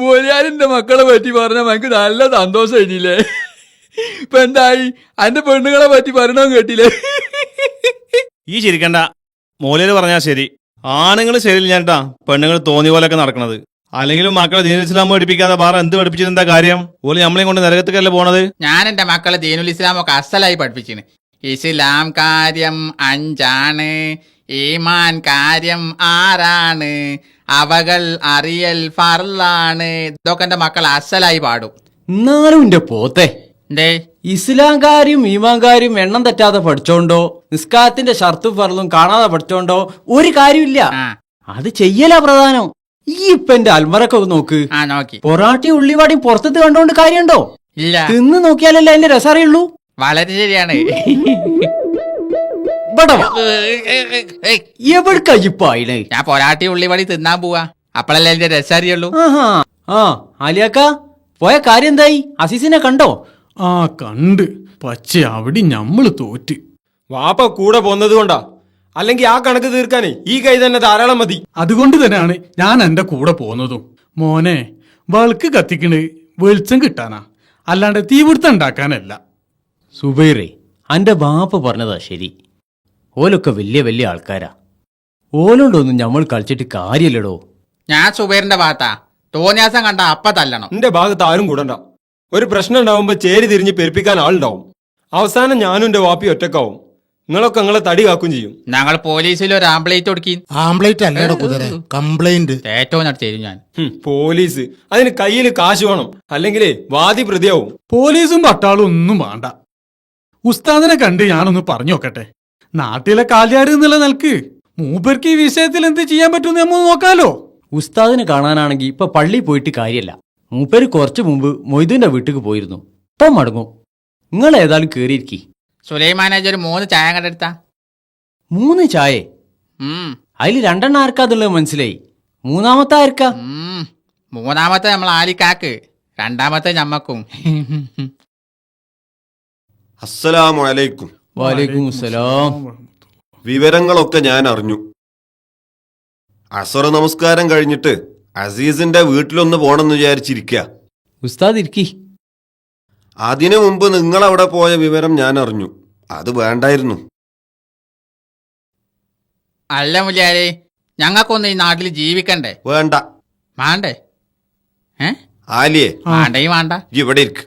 മോലിയാരിന്റെ മക്കളെ പറ്റി പറഞ്ഞാൽ എനിക്ക് നല്ല സന്തോഷം ഇല്ലേ? ഇപ്പൊ എന്തായി? അന്റെ പെണ്ണുങ്ങളെ പറ്റി പറയണോ കേട്ടില്ലേ? ഈ ചിരിക്കണ്ട, മോലിയാര് പറഞ്ഞാ ശരി. ആണുങ്ങൾ ശരിയില്ല ചേട്ടാ, പെണ്ണുങ്ങൾ തോന്നിയ പോലെയൊക്കെ നടക്കണത്. അല്ലെങ്കിലും മക്കളെ ദീനുൽ ഇസ്ലാം പഠിപ്പിക്കാതെ വേറെ എന്ത് പഠിപ്പിച്ചിട്ടെന്താ കാര്യം? ഓല് നമ്മളെയും കൊണ്ട് നരകത്തേക്കല്ലേ പോണത്? ഞാൻ എന്റെ മക്കളെ ദീനുൽ ഇസ്ലാമൊക്കെ അസലായി പഠിപ്പിച്ചിന്. ഇസ്ലാം കാര്യം 5 ഈമാൻ കാര്യം 6, അവകൾ അറിയൽ ഫർളാണ്. ഇതൊക്കെ എന്റെ മക്കൾ അസലായി പാടും. എന്നാലും എന്റെ പോത്തെ എന്തേ? ഇസ്ലാം കാര്യം ഈമാൻ കാര്യം എണ്ണം തെറ്റാതെ പഠിച്ചോണ്ടോ നിസ്കാരത്തിന്റെ ഷർത്തും ഫർളും കാണാതെ പഠിച്ചോണ്ടോ ഒരു കാര്യമില്ല. അത് ചെയ്യലാ പ്രധാനം. ഈ ഇപ്പൊ എന്റെ അൽമറൊക്കെ നോക്ക്. നോക്കി. പൊറാട്ടയും ഉള്ളിവാടിയും പുറത്തത് കണ്ടോണ്ട് കാര്യമുണ്ടോ? ഇല്ല. തിന്ന് നോക്കിയാലല്ലേ അതിന്റെ രസം അറിയുള്ളൂ. വളരെ ശരിയാണ്. എവിടേക്കായിപ്പായില്ലേ? ഞാൻ പൊറാട്ടി ഉള്ളിവടി തിന്നാൻ പോവാ. അപ്പളല്ലേ അതിന്റെ രസം അറിയുള്ളൂ. ആലിയാക്ക പോയ കാര്യം എന്തായി? അസീസിനെ കണ്ടോ? കണ്ട്. പക്ഷെ അവിടെ ഞമ്മള് തോറ്റ്. വാപ്പ കൂടെ പോന്നത് കൊണ്ടാ, അല്ലെങ്കിൽ ആ കണക്ക് തീർക്കാനേ ഈ കൈ തന്നെ ധാരാളം മതി. അതുകൊണ്ട് തന്നെയാണ് ഞാൻ എന്റെ കൂടെ പോന്നതും. മോനെ, വൾക്ക് കത്തിക്കണ് വെളിച്ചം കിട്ടാനാ, അല്ലാണ്ട് തീപിടുത്തം ഉണ്ടാക്കാനല്ല. സുബൈറേ, അന്റെ ബാപ്പ പറഞ്ഞതാ ശരി. ഓലൊക്കെ വലിയ വലിയ ആൾക്കാരാ. ഓലോണ്ടൊന്നും നമ്മൾ കളിച്ചിട്ട് കാര്യല്ലടോ. ഞാൻ സുബൈറിന്റെ ഭാഗത്താ. തോന്നിയാസം കണ്ട അപ്പ തല്ലണം. എന്റെ ഭാഗത്ത് ആരും കൂടണ്ട. ഒരു പ്രശ്നം ഉണ്ടാവുമ്പോ ചേരി തിരിഞ്ഞ് പെരുപ്പിക്കാൻ ആളുണ്ടാവും. അവസാനം ഞാനും എന്റെ വാപ്പി ഒറ്റക്കാവും. നിങ്ങളൊക്കെ നിങ്ങളെ തടി കാക്കും ചെയ്യും. ഞങ്ങൾ പോലീസിൽ ഒരു ആംബ്ലേറ്റ് കൊടുക്കി. ആംബ്ലേറ്റ് അല്ലേടോ കുതിരെ, കംപ്ലൈന്റ്. ഏറ്റവും തരും ഞാൻ. പോലീസ് അതിന് കയ്യിൽ കാശ് വേണം, അല്ലെങ്കിലേ വാദി പ്രതിയാവും. പോലീസും പട്ടാളും ഒന്നും വേണ്ട. ഉസ്താദിനെ കണ്ട് ഞാനൊന്ന് പറഞ്ഞു നോക്കട്ടെ. നാട്ടിലെ കാൽയാര് എന്നുള്ള നിലക്ക് മൂപ്പർക്ക് ഈ വിഷയത്തിൽ എന്ത് ചെയ്യാൻ പറ്റുമെന്ന് നമ്മൾ നോക്കാലോ. ഉസ്താദിനെ കാണാനാണെങ്കിൽ ഇപ്പൊ പള്ളി പോയിട്ട് കാര്യല്ല. മൂപ്പര് കുറച്ചു മുമ്പ് മൊയ്തുവിന്റെ വീട്ടിക്ക് പോയിരുന്നു. ഇപ്പം മടങ്ങും. നിങ്ങൾ ഏതായാലും കേറിയിരിക്കി. സുലൈമാനാജി ഒരു 3 ചായ കണ്ടെടുത്താ. 3 ചായ? അതിൽ 2 ആർക്കാന്നുള്ളത് മനസ്സിലായി. മൂന്നാമത്തെ ആർക്കാ? മൂന്നാമത്തെ നമ്മൾ ആലിക്കാക്ക്, രണ്ടാമത്തെ ഞമ്മക്കും. അസ്സലാമു അലൈക്കും. വലൈക്കും അസ്സലാം. വിവരങ്ങളൊക്കെ ഞാൻ അറിഞ്ഞു. അസർ നമസ്കാരം കഴിഞ്ഞിട്ട് അസീസിന്റെ വീട്ടിലൊന്ന് പോണെന്ന് വിചാരിച്ചിരിക്കുക. ഉസ്താദ് ഇരിക്കി. അതിനു മുമ്പ് നിങ്ങൾ അവിടെ പോയ വിവരം ഞാൻ അറിഞ്ഞു. അത് വേണ്ടായിരുന്നു. അല്ല മുല്ലാരെ, ഞങ്ങൾക്കൊന്നും ഈ നാട്ടിൽ ജീവിക്കണ്ടേ? വേണ്ട. വേണ്ടേ? ആലിയെ വേണ്ടേ? വേണ്ട. ഇവിടെ ഇരിക്ക്.